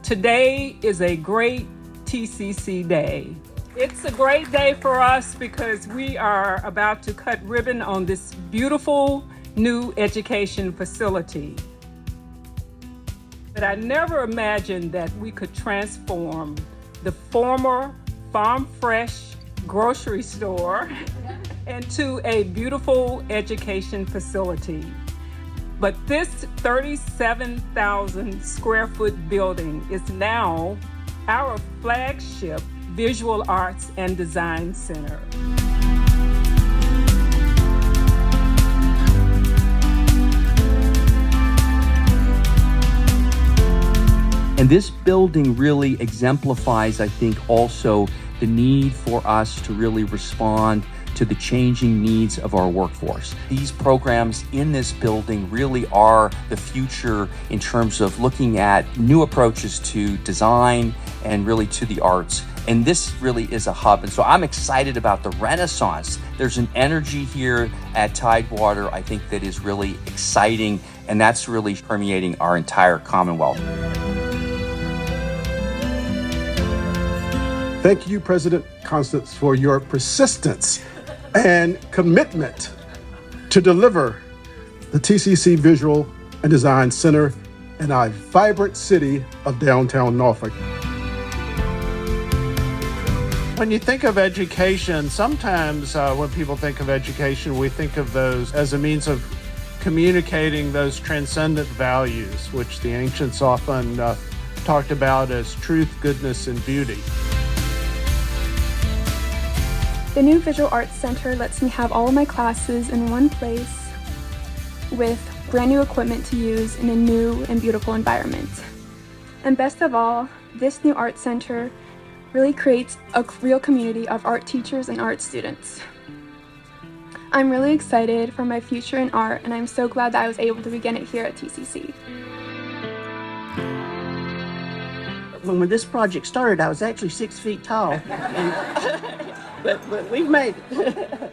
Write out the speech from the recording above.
Today is a great TCC day. It's a great day for us because we are about to cut ribbon on this beautiful new education facility. But I never imagined that we could transform the former Farm Fresh grocery store into a beautiful education facility. But this 37,000 square foot building is now our flagship Visual Arts and Design Center. And this building really exemplifies, I think, also the need for us to really respond to the changing needs of our workforce. These programs in this building really are the future in terms of looking at new approaches to design and really to the arts. And this really is a hub. And so I'm excited about the renaissance. There's an energy here at Tidewater, I think, that is really exciting, and that's really permeating our entire Commonwealth. Thank you, President Constance, for your persistence and commitment to deliver the TCC Visual and Design Center in our vibrant city of downtown Norfolk. When you think of education, sometimes when people think of education, we think of those as a means of communicating those transcendent values, which the ancients often talked about as truth, goodness, and beauty. The new Visual Arts Center lets me have all of my classes in one place with brand new equipment to use in a new and beautiful environment. And best of all, this new art center really creates a real community of art teachers and art students. I'm really excited for my future in art, and I'm so glad that I was able to begin it here at TCC. When this project started, I was actually 6 feet tall. But we've made it.